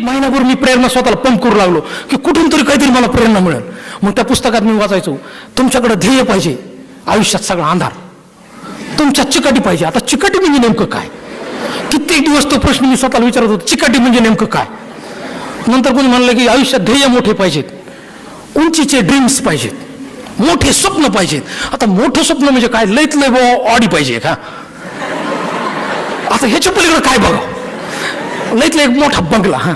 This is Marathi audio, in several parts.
महिनाभर मी प्रेरणा स्वतःला पंप करू लागलो की कुठून तरी काहीतरी मला प्रेरणा मिळेल. मग त्या पुस्तकात मी वाचायचो, तुमच्याकडे ध्येय पाहिजे, आयुष्यात सगळा अंधार, तुमच्या चिकाटी पाहिजे. आता चिकाटी म्हणजे नेमकं काय? कित्येक दिवस तो प्रश्न मी स्वतःला विचारत होतो, चिकाटी म्हणजे नेमकं काय. नंतर कोणी म्हणलं की आयुष्यात ध्येय मोठे पाहिजेत, उंचीचे ड्रीम्स पाहिजेत, मोठे स्वप्न पाहिजेत. आता मोठं स्वप्न म्हणजे काय? लईत लय ऑडी पाहिजे का? आता ह्याच्या पलीकडे काय बघा? लईतलं एक मोठा बंगला. हा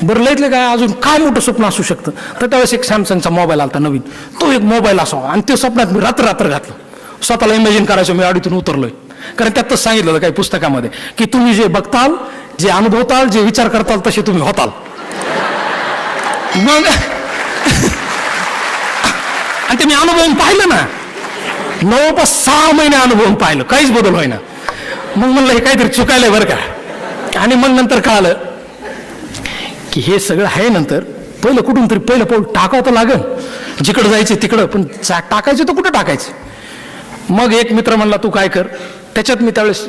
बरं, लईतलं काय अजून काय मोठं स्वप्न असू शकतं? तर त्यावेळेस एक सॅमसंगचा मोबाईल आला नवीन, तो एक मोबाईल असावा. आणि ते स्वप्नात मी रात्र घातलं, स्वतःला इमॅजिन करायचं मी आडीतून उतरलोय. कारण त्यातच सांगितलं काही पुस्तकामध्ये की तुम्ही जे बघताल, जे अनुभवताल, जे विचार करताल तसे तुम्ही होताल. मग आणि ते मी अनुभवून पाहिलं ना, जवळपास 6 महिने अनुभवून पाहिलं, काहीच बदल व्हायना. मग म्हणलं हे काहीतरी चुकायलंय बरं का. आणि मग नंतर कळालं की हे सगळं आहे. नंतर पहिलं कुठून तरी पहिलं पाऊल टाकावं तर लागेल, जिकडं जायचं तिकडं, पण टाकायचं तर कुठं टाकायचं. मग एक मित्र म्हणला तू काय कर. त्याच्यात मी त्यावेळेस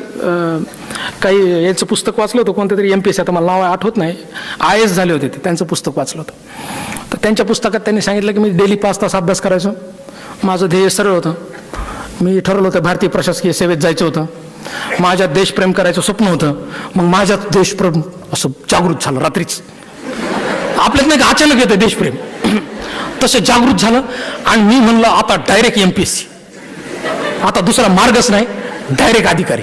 काही याचं पुस्तक वाचलं होतं, कोणतं तरी MPSC, आता मला नाव आठवत नाही, IAS झाले होते ते, त्यांचं पुस्तक वाचलं होतं. तर त्यांच्या पुस्तकात त्यांनी सांगितलं की मी डेली 5 तास अभ्यास करायचो. माझं ध्येय सरळ होतं, मी ठरवलं होतं भारतीय प्रशासकीय सेवेत जायचं होतं. माझ्यात देशप्रेम करायचं स्वप्न होतं. मग माझ्यात देशप्रेम असं जागृत झालं रात्रीच. आपल्यात नाही का अचानक येतं देशप्रेम, तसं जागृत झालं. आणि मी म्हणलं आता डायरेक्ट MPSC, आता दुसरा मार्गच नाही, डायरेक्ट अधिकारी.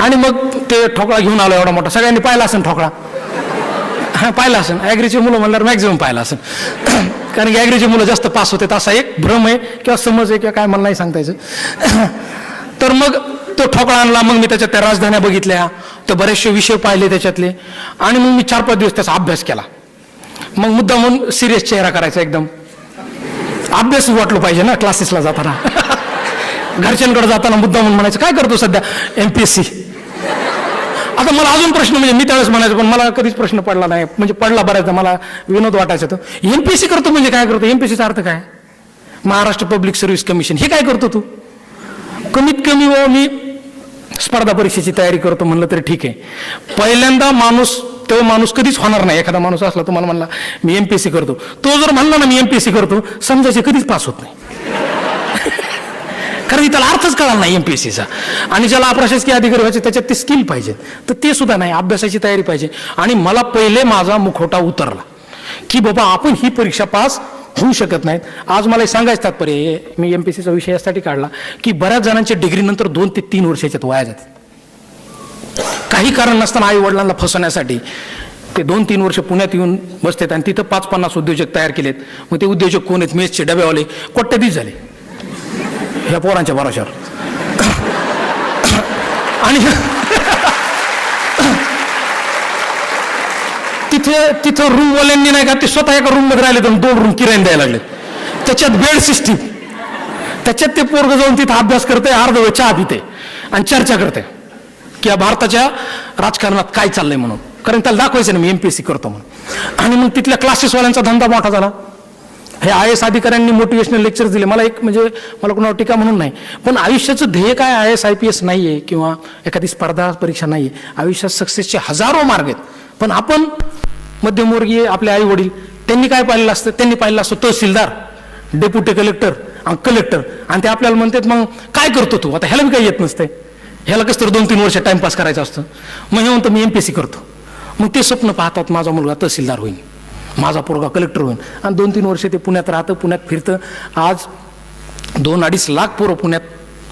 आणि मग ते ठोकळा घेऊन आलो एवढा मोठा. सगळ्यांनी पाहिला असेल ठोकळा? हा पाहिला असेल. ॲग्रीचे मुलं म्हणल्यावर मॅक्झिमम पाहिला असेल, कारण की ॲग्रीचे मुलं जास्त पास होते असा एक भ्रम आहे किंवा समज आहे किंवा काय मला नाही सांगता यायचं. तर मग तो ठोकळा आणला. मग मी त्याच्यात त्या राजधान्या बघितल्या, तर बरेचसे विषय पाहिले त्याच्यातले. आणि मग मी 4-5 दिवस त्याचा अभ्यास केला. मग मुद्दा म्हणून सिरियस चेहरा करायचा एकदम. अभ्यास वाटलो पाहिजे ना क्लासेसला जाताना. घरच्यांकडे जाताना मुद्दा म्हणून म्हणायचं काय करतो सध्या? MPSC. आता मला अजून प्रश्न, म्हणजे मी त्यावेळेस म्हणायचं पण मला कधीच प्रश्न पडला नाही, म्हणजे पडला बऱ्याचदा, मला विनोद वाटायचा. तर MPSC करतो म्हणजे काय करतो? MPSCचा अर्थ काय? Maharashtra public service commission. हे काय करतो तू? कमीत कमी मी स्पर्धा परीक्षेची तयारी करतो म्हणलं तरी ठीक आहे. पहिल्यांदा तो माणूस कधीच होणार नाही. एखादा माणूस असला तुम्हाला म्हणला मी MPSC करतो, तो जर म्हणला ना मी MPSC करतो, समजायचे कधीच पास होत नाही. कारण त्याला अर्थच कळाला नाही MPSCचा. आणि ज्याला प्रशासकीय अधिकारी व्हायचे त्याच्यात ते स्किल पाहिजे, तर ते सुद्धा नाही. अभ्यासाची तयारी पाहिजे. आणि मला पहिले माझा मुखवटा उतरला की बाबा आपण ही परीक्षा पास होऊ शकत नाहीत. आज मला सांगायचं तात्पर्य, मी MPSCचा विषय यासाठी काढला की बऱ्याच जणांच्या डिग्रीनंतर 2 ते 3 वर्षाच्यात वाया जातात. काही कारण नसताना आई वडिलांना फसवण्यासाठी ते 2-3 वर्ष पुण्यात येऊन बसतात आणि तिथं 5-50 उद्योजक तयार केलेत. मग ते उद्योजक कोण आहेत? मेसचे डब्यावाले कोट्यधीश झाले ह्या पोरांच्या भरोशावर. आणि तिथं रूमवाल्यांनी नाही का, ते स्वतः एका रूम मध्ये राहिले तर 2 रूम किरायाने द्यायला लागले. त्याच्यात बेड सिस्टीम, त्याच्यात ते पोरग जाऊन तिथं अभ्यास करते, अर्ध वेळ चहा पिते आणि चर्चा करते की या भारताच्या राजकारणात काय चाललंय म्हणून. कारण त्याला दाखवायचं ना मी MPSC करतो म्हणून. आणि मग तिथल्या क्लासेसवाल्यांचा धंदा मोठा झाला. हे IAS अधिकाऱ्यांनी मोटिवेशनल लेक्चर्स दिले. मला कोणावर टीका म्हणून नाही, पण आयुष्याचं ध्येय काय IAS IPS नाहीये किंवा एखादी स्पर्धा परीक्षा नाहीये. आयुष्यात सक्सेसचे हजारो मार्ग आहेत. पण आपण मध्यमवर्गीय, आपले आई वडील, त्यांनी काय पाहिलेलं असतं? त्यांनी पाहिलेलं असतं तहसीलदार, डेप्युटी कलेक्टर आणि कलेक्टर. आणि ते आपल्याला म्हणतात मग काय करतो तू? आता ह्याला बी काही येत नसते, ह्याला कसं तर 2-3 वर्ष टाइमपास करायचा असतं. मग हे म्हणतो मी MPSC करतो. मग ते स्वप्न पाहतात माझा मुलगा तहसीलदार होईल, माझा पोरगा कलेक्टर होईल. आणि 2-3 वर्ष ते पुण्यात राहतं, पुण्यात फिरतं. आज 2-2.5 लाख पोरं पुण्यात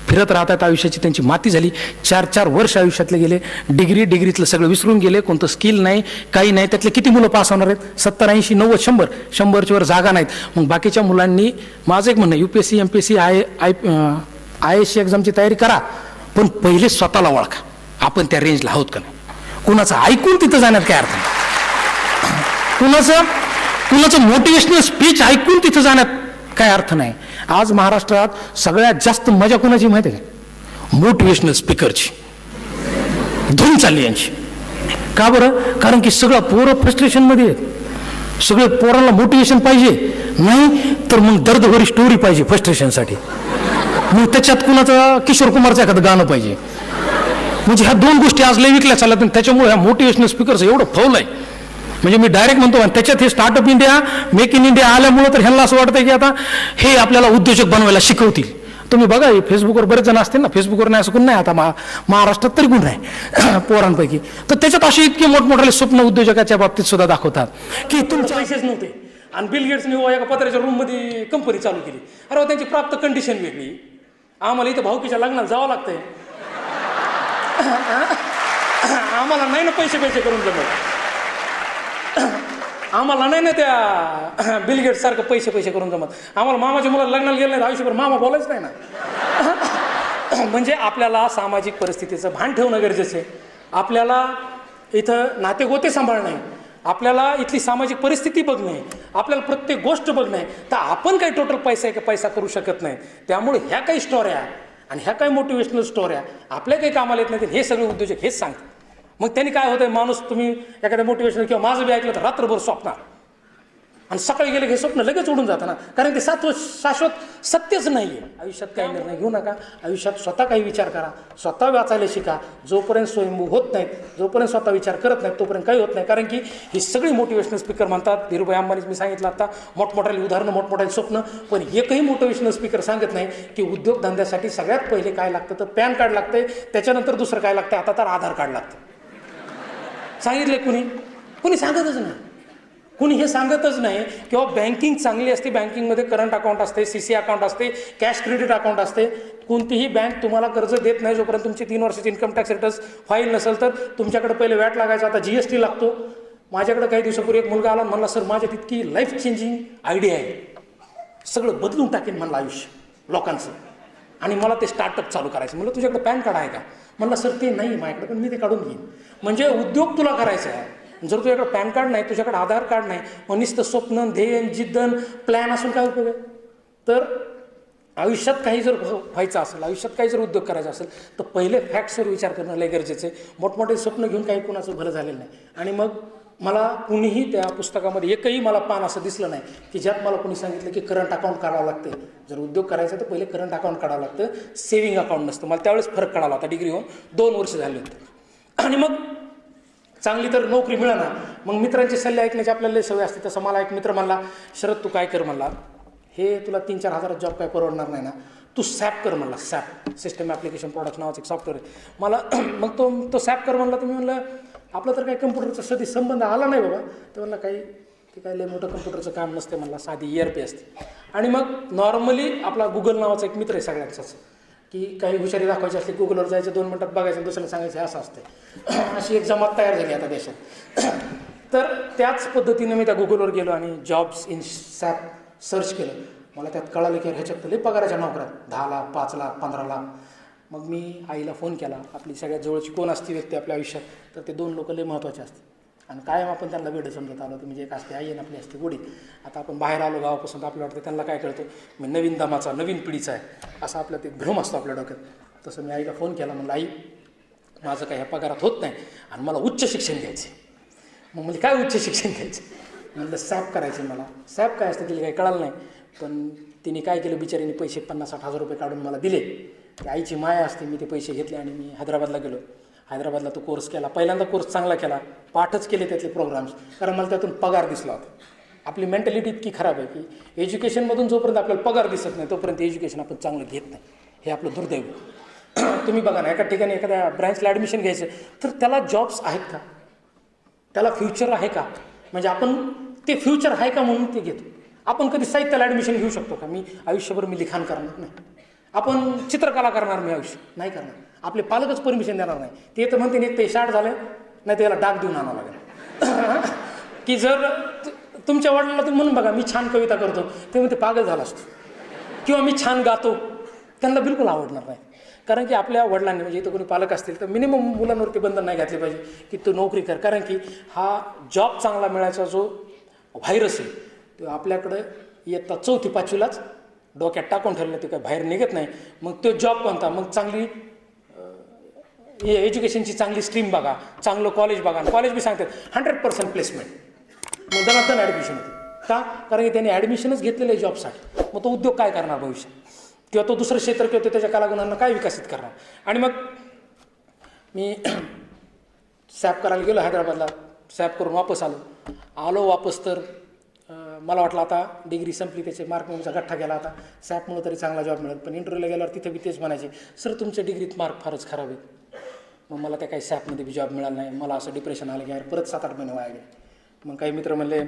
फिरत राहतात. आयुष्याची त्यांची माती झाली. 4-4 वर्ष आयुष्यातले गेले. डिग्रीतलं सगळं विसरून गेले. कोणतं स्किल नाही, काही नाही. त्यातले किती मुलं पास होणार आहेत? 70, 80, 90, 100च्या वर जागा नाहीत. मग बाकीच्या मुलांनी, माझं एक म्हणणं, UPSC MPSC IAS एक्झामची तयारी करा, पण पहिले स्वतःला ओळखा, आपण त्या रेंजला आहोत का नाही. कुणाचं ऐकून तिथं जाण्यात काय अर्थ नाही. कुणाचं मोटिवेशनल स्पीच ऐकून तिथं जाण्यात काय अर्थ नाही. आज महाराष्ट्रात सगळ्यात जास्त मजा कोणाची माहिती आहे? मोटिवेशनल स्पीकरची धूम चालली यांची. का बरं? कारण की सगळं पोरं फ्रस्ट्रेशन मध्ये आहेत. सगळे पोरांना मोटिवेशन पाहिजे, नाही तर मग दर्दभरी स्टोरी पाहिजे फ्रस्ट्रेशनसाठी. मग त्याच्यात कुणाचं किशोर कुमारचं एखादं गाणं पाहिजे. म्हणजे ह्या 2 गोष्टी आज लय विकल्या चालत. त्याच्यामुळे ह्या मोटिवेशनल स्पीकरचं एवढं फौल आहे. म्हणजे मी डायरेक्ट म्हणतो, आणि त्याच्यात हे startup India, make in India आल्यामुळं तर ह्यांना असं वाटतं की आता हे आपल्याला उद्योजक बनवायला शिकवतील. तुम्ही बघा, फेसबुकवर बरेच जण असतील ना, फेसबुकवर नाही असं कोण नाही आता महाराष्ट्रात तरी कोण नाही पोरांपैकी, तर त्याच्यात अशी इतकी मोठमोठाले स्वप्न उद्योजकाच्या बाबतीत सुद्धा दाखवतात की तुमचे पैसेच नव्हते आणि बिल गेट्सने एका पत्र्याच्या रूममध्ये कंपनी चालू केली. अरे त्यांची प्राप्त कंडिशन वेगळी, आम्हाला इथं भाऊकीच्या लग्नाला जावं लागतंय, आम्हाला नाही ना पैसे करून जमत, आम्हाला नाही ना त्या बिल गेट्स सारखं पैसे करून जमत, आम्हाला मामाच्या मुलाला लग्नाला गेलं नाही आयुष्यभर मामा बोलायच नाही ना. म्हणजे आपल्याला सामाजिक परिस्थितीचं भान ठेवणं गरजेचं आहे. आपल्याला इथं नातेगोते सांभाळणं आहे, आपल्याला इथली सामाजिक परिस्थिती बघणे, आपल्याला प्रत्येक गोष्ट बघणे, तर आपण काही टोटल पैसा करू शकत नाही. त्यामुळे ह्या काही स्टोऱ्या आणि ह्या काही मोटिवेशनल स्टोऱ्या आपल्या काही कामाला येत नाहीत, हे सगळे उद्योजक हेच सांगतात. मग त्यांनी काय होतंय, माणूस तुम्ही एखाद्या मोटिवेशनल किंवा माझं बी ऐकलं तर रात्रभर स्वप्नार, आणि सकाळी गेले हे स्वप्न लगेच उडून जातं ना, कारण ते शाश्वत सत्यच नाही आहे. आयुष्यात काही निर्णय घेऊ नका, आयुष्यात स्वतः काही विचार करा, स्वतः वाचायला शिका. जोपर्यंत स्वयंभू होत नाहीत, जोपर्यंत स्वतः विचार करत नाहीत, तोपर्यंत काही होत नाही. कारण की ही सगळी मोटिवेशनल स्पीकर म्हणतात, धीरूभाई अंबानीच मी सांगितलं आता, मोठमोठ्याली उदाहरणं, मोठमोठ्याली स्वप्न, पण एकही मोटिवेशनल स्पीकर सांगत नाही की उद्योगधंद्यासाठी सगळ्यात पहिले काय लागतं, तर पॅन कार्ड लागतंय, त्याच्यानंतर दुसरं काय लागतं, आता तर आधार कार्ड लागतं. सांगितले कुणी सांगतच नाही, कुणी हे सांगतच नाही. किंवा बँकिंग चांगली असते, बँकिंगमध्ये करंट अकाउंट असते, CC अकाउंट असते, कॅश क्रेडिट अकाउंट असते. कोणतीही बँक तुम्हाला कर्ज देत नाही जोपर्यंत तुमची 3 वर्षाची इन्कम टॅक्स रिटर्न्स फाईल नसेल. तर तुमच्याकडे पहिले वॅट लागायचं, आता GST लागतो. माझ्याकडे काही दिवसापूर्वी एक मुलगा आला, म्हणला सर माझ्यात इतकी लाईफ चेंजिंग आयडिया आहे, सगळं बदलून टाकेन म्हणलं आयुष्य लोकांचं, आणि मला ते स्टार्टअप चालू करायचं. म्हणलं तुझ्याकडे पॅन कार्ड आहे का? म्हणलं सर ते नाही माझ्याकडे, पण मी ते काढून घेईन. म्हणजे उद्योग तुला करायचा आहे, जर तुझ्याकडे पॅन कार्ड नाही, तुझ्याकडे आधार कार्ड नाही, मग नुसतं स्वप्न, ध्येय, जिद्दन, प्लॅन असून काय उपयोग आहे? तर आयुष्यात काही जर व्हायचं असेल, आयुष्यात काही जर उद्योग करायचा असेल, तर पहिले फॅक्ट्सवर विचार करणं लय गरजेचं आहे. मोठमोठे स्वप्न घेऊन काही कुणाचं भलं झालेलं नाही. आणि मग मला कुणीही त्या पुस्तकामध्ये एकही मला पान असं दिसलं नाही की ज्यात मला कुणी सांगितलं की करंट अकाउंट काढावं लागते, जर उद्योग करायचा तर पहिले करंट अकाउंट काढावं लागतं, सेव्हिंग अकाउंट नसतं. मला त्यावेळेस फरक कळाला होता, डिग्री होऊन 2 वर्ष झाले होते. आणि मग चांगली तर नोकरी मिळाला, मग मित्रांचे सल्ले ऐकण्याची आपल्याला लय सवय असते. तसं मला एक मित्र म्हणला, शरद तू काय कर म्हणला, हे तुला 3-4 हजारात जॉब काय परवडणार नाही ना, तू सॅप कर म्हणला. सॅप सिस्टम ॲप्लिकेशन प्रोडक्ट नावाचं एक सॉफ्टवेअर आहे. मला मग तो सॅप कर म्हणला. तुम्ही म्हणलं आपलं तर काही कम्प्युटरचा कधी संबंध आला नाही बाबा. तर म्हणलं ते काही लय मोठं कम्प्युटरचं काम नसते म्हणला, साधी ERP असते. आणि मग नॉर्मली आपला गुगल नावाचा एक मित्र आहे सगळ्यांचाच, की काही हुशारी दाखवायची असली गुगलवर जायचं, 2 मिनिटात बघायचं, दुसऱ्याला सांगायचं, असं असते. अशी एक जमात तयार झाली आता देशात. तर त्याच पद्धतीने मी त्या गुगलवर गेलो आणि जॉब्स इन सॅप सर्च केलं. मला त्यात कळालं की ह्याच्यात लई पगाराच्या नोकऱ्या, 10 लाख, 5 लाख, 15 लाख. मग मी आईला फोन केला. आपली सगळ्यात जवळची कोण असते व्यक्ती आपल्या आयुष्यात, तर ते 2 लोक लई महत्त्वाचे असते. आणि कायम आपण त्यांना वेळ समजत आलो, की म्हणजे एक असते आई आणि आपली असते गोडी. आता आपण बाहेर आलो गावापासून, तर आपल्याला वाटतं त्यांना काय कळतं, मी नवीन दमाचा, नवीन पिढीचा आहे, असा आपला ते भ्रम असतो आपल्या डोक्यात. तसं मी आईला फोन केला. म्हणलं आई माझं काही ह्या पगारात होत नाही आणि मला उच्च शिक्षण घ्यायचे. मग म्हणजे काय उच्च शिक्षण घ्यायचं? म्हणलं सॅप करायचे. मला सॅप काय असतं तिला काही कळालं नाही. पण तिने काय केलं, बिचारीने पैसे 50-60 हजार रुपये काढून मला दिले. ती आईची माया असते. मी ते पैसे घेतले आणि मी हैदराबादला गेलो. हैदराबादला तो कोर्स केला. पहिल्यांदा कोर्स चांगला केला, पाठच केले त्यातले प्रोग्राम्स, कारण मला त्यातून पगार दिसला होता. आपली मेंटॅलिटी इतकी खराब आहे की एज्युकेशनमधून जोपर्यंत आपल्याला पगार दिसत नाही तोपर्यंत एज्युकेशन आपण चांगलं घेत नाही. हे आपलं दुर्दैव. तुम्ही बघा ना, एका ठिकाणी एखाद्या ब्रँचला ॲडमिशन घ्यायचं तर त्याला जॉब्स आहेत का, त्याला फ्युचर आहे का, म्हणजे आपण ते फ्युचर आहे का म्हणून ते घेतो. आपण कधी साहित्याला ॲडमिशन घेऊ शकतो का? मी आयुष्यभर मी लिखाण करणार नाही. आपण चित्रकला करणार मी आयुष्य नाही करणार. आपले पालकच परमिशन देणार नाही. ते तर म्हणते एक ते 60 झालं नाही, त्याला डाग देऊन आणावं लागेल. की जर तुमच्या वडिलांना तुम्ही म्हणून बघा मी छान कविता करतो, ते म्हणते पागल झाला असतो. किंवा मी छान गातो, त्यांना बिलकुल आवडणार नाही. कारण की आपल्या वडिलांनी, म्हणजे इथं कोणी पालक असतील तर मिनिमम मुलांवरती बंधन नाही घातले पाहिजे की तू नोकरी कर. कारण की हा जॉब चांगला मिळायचा जो व्हायरस आहे तो आपल्याकडं इयत्ता 4थी-5वीलाच डोक्यात टाकून ठेवलं, ते काय बाहेर निघत नाही. मग तो जॉब कोणता, मग चांगली एज्युकेशनची चांगली स्ट्रीम बघा, चांगलं कॉलेज बघा. कॉलेज बी सांगतात 100% प्लेसमेंट, मग दनादन ॲडमिशन होते. का? कारण की त्यांनी ॲडमिशनच घेतलेलं आहे जॉबसाठी. मग तो उद्योग काय करणार भविष्यात, किंवा तो दुसरं क्षेत्र किंवा त्याच्या कलागुणांना काय विकसित करणार. आणि मग मी सॅप करायला गेलो हैदराबादला. सॅप करून वापस आलो आलो वापस तर मला वाटलं आता डिग्री संपली, त्याचे मार्क म्हणूनचा गठ्ठा गेला, आता सॅपमुळे तरी चांगला जॉब मिळेल. पण इंटरव्ह्यूला गेल्यावर तिथे बी तेच म्हणायचे, सर तुमच्या डिग्रीत मार्क फारच खराब आहेत. मग मला त्या काही सॅपमध्ये बी जॉब मिळाला नाही. मला असं डिप्रेशन आलं की यार परत 7-8 महिने वाया गेले. मग काही मित्र म्हणले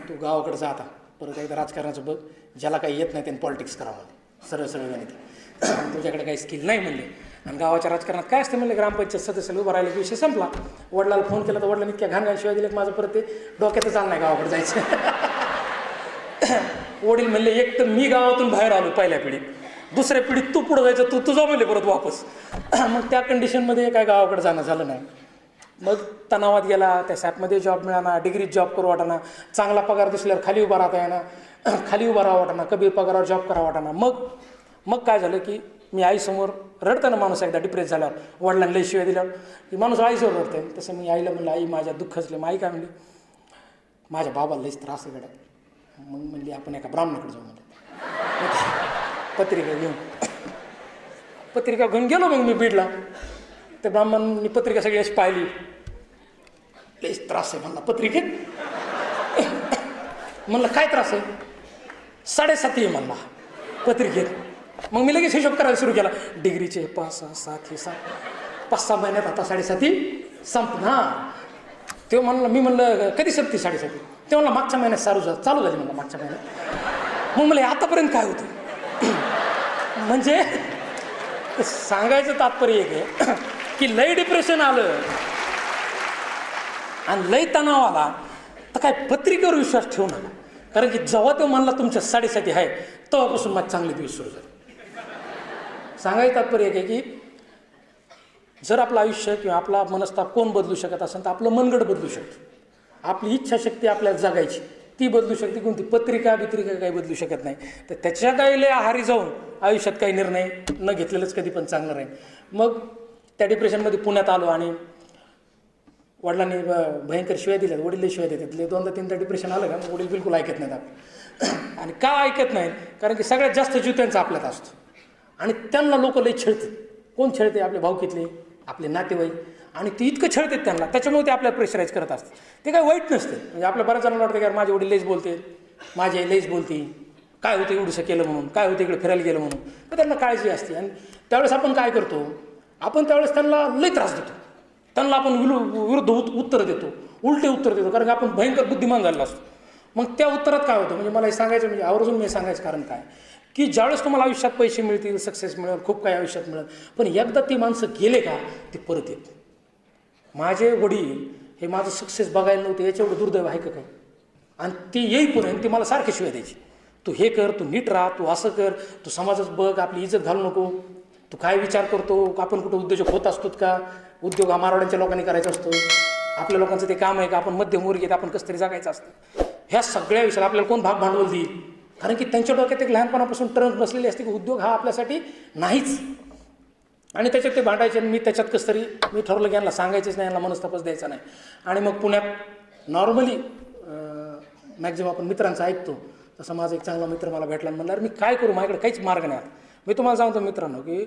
तू गावाकडे जा, आता परत एकदा राजकारणाचं बघ, ज्याला काही येत नाही त्याने पॉलिटिक्स करावं म्हणले, सरळ सरळ गणित, तुझ्याकडे काही स्किल नाही म्हणले. आणि गावाच्या राजकारणात काय असते म्हणले, ग्रामपंचायत सदस्याला उभं राहिलं की विषय संपला. वडिलाला फोन केला तर वडिलांनी इतक्या घाण शिवाय दिले की माझं परत ते डोक्यातच आलं नाही गावाकडे जायचं. वडील म्हणले एक तर मी गावातून बाहेर आलो पहिल्या पिढीत, दुसऱ्या पिढीत तू पुढं जायचं, तू तुझा म्हणले परत वापस. मग त्या कंडिशनमध्ये काय गावाकडे जाणं झालं नाही. मग तणावात गेला, त्या सॅपमध्ये जॉब मिळाना, डिग्रीत जॉब करू वाटाना, चांगला पगार दिसल्यावर खाली उभा राहता येणार, खाली उभा राहा वाटाना, कबीर पगारावर जॉब करा वाटाना. मग काय झालं की मी आईसमोर रडताना, माणूस एकदा डिप्रेस झाल्यावर वडिलांना लई शिवाय दिल्यावर की माणूस आईसमोर रडतंय. तसं मी आईला म्हणलं आई माझ्या दुःखचले. मग आई काय म्हणली, माझ्या बाबाला लईच त्रास आहे गड्या. मग म्हणली आपण एका ब्राह्मणाकडे जाऊ म्हणलं, पत्रिका घेऊन गेलो. मग मी बीडला, त्या ब्राह्मणांनी पत्रिका सगळी अशी पाहिली, लईच त्रास आहे म्हणला पत्रिकेत. म्हणलं काय त्रास आहे, 7.5 आहे म्हणला पत्रिकेत. मग मी लगेच हिशोब करायला सुरू केला, डिग्रीचे 5, 6, 7 हे 5-6 महिन्यात आता 7.5 संपणार. ते म्हणलं, मी म्हणलं कधी संपती 7.5? ते म्हणलं मागच्या महिन्यात चालू झाली म्हणलं मागच्या महिन्यात. मग मला आतापर्यंत काय होतं. म्हणजे सांगायचं तात्पर्य एक आहे की लय डिप्रेशन आलं आणि लय तणाव आला तर काय पत्रिकेवर विश्वास ठेवू नका. कारण की जेव्हा तो म्हणला तुमच्या 7.5 आहे तेव्हापासून माझे चांगले दिवस सुरू झाले. सांगायचं तात्पर्य एक आहे की जर आपलं आयुष्य किंवा आपला मनस्ताप कोण बदलू शकत असेल तर आपलं मनगड बदलू शकतो. आपली इच्छाशक्ती आपल्याला जगायची ती बदलू शकते. कोणती पत्रिका काही बदलू शकत नाही. तर त्याच्या काही लय आहारी जाऊन आयुष्यात काही निर्णय न घेतलेलंच कधी पण चांगलं राहील. मग त्या डिप्रेशनमध्ये पुण्यात आलो आणि वडिलांनी भयंकर शिवाय दिल्या. वडील शिवाय देतात, 2दा-3दा डिप्रेशन आलं का वडील बिलकुल ऐकत नाहीत आपलं. आणि का ऐकत नाहीत, कारण की सगळ्यात जास्त जीव त्यांचा आपल्यात असतो आणि त्यांना लोक लई छळते. कोण छळते, आपले भाऊकीतले, आपले नातेवाईक. आणि ती इतकं छळतात त्यांना, त्याच्यामुळे ते आपल्याला प्रेशराईज करत असतात. ते काय वाईट नसते. म्हणजे आपल्या बऱ्याच जणांना वाटतं की माझे वडील लईच बोलते, माझी आई लईच बोलते, काय होतं एवढंसं केलं म्हणून, काय होतं इकडे फिरायला गेलं म्हणून. तर त्यांना काळजी असते. आणि त्यावेळेस आपण काय करतो, आपण त्यावेळेस त्यांना लई त्रास देतो. त्यांना आपण विरुद्ध उत्तरं देतो, उलटे उत्तर देतो, कारण की आपण भयंकर बुद्धिमान झालेला असतो. मग त्या उत्तरात काय होतं, म्हणजे मला हे सांगायचं, म्हणजे आवर्जून मी सांगायचं कारण काय की ज्यावेळेस तुम्हाला आयुष्यात पैसे मिळतील, सक्सेस मिळेल, खूप काही आयुष्यात मिळेल, पण एकदा ती माणसं गेले का ते परत येत. माझे वडील हे माझं सक्सेस बघायला नव्हते, याच्या एवढं दुर्दैव आहे का काय. आणि ते येईपर्यंत ते मला सारखे शिवाय द्यायचे, तू हे कर, तू नीट राहा, तू असं कर, तू समाजात बघ, आपली इज्जत घालू नको, तू काय विचार करतो, आपण कुठं उद्योजक होत असतो का, उद्योग हा मारवाड्यांच्या लोकांनी करायचा असतो, आपल्या लोकांचं ते काम आहे का, आपण मध्यमवर्गीय आपण कसं तरी जगायचं असतं. ह्या सगळ्या विषयाला आपल्याला कोण भाग भांडवल देईल, कारण की त्यांच्या डोक्यात एक लहानपणापासून ट्रंक बसलेली असते की उद्योग हा आपल्यासाठी नाहीच. आणि त्याच्यात ते भांडायचे. आणि मी त्याच्यात कसं तरी मी ठरवलं की यांना सांगायचंच नाही, यांना मनस्तापच द्यायचा नाही. आणि मग पुण्यात नॉर्मली मॅक्झिमम आपण मित्रांचं ऐकतो, तसं माझा एक चांगला मित्र मला भेटला आणि म्हणलं मी काय करू, माझ्याकडे काहीच मार्ग नाही. मी तुम्हाला सांगतो मित्रांनो की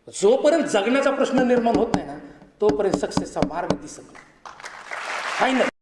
जोपर्यंत जगण्याचा प्रश्न निर्माण होत नाही ना तोपर्यंत सक्सेसचा मार्ग दिसत नाही.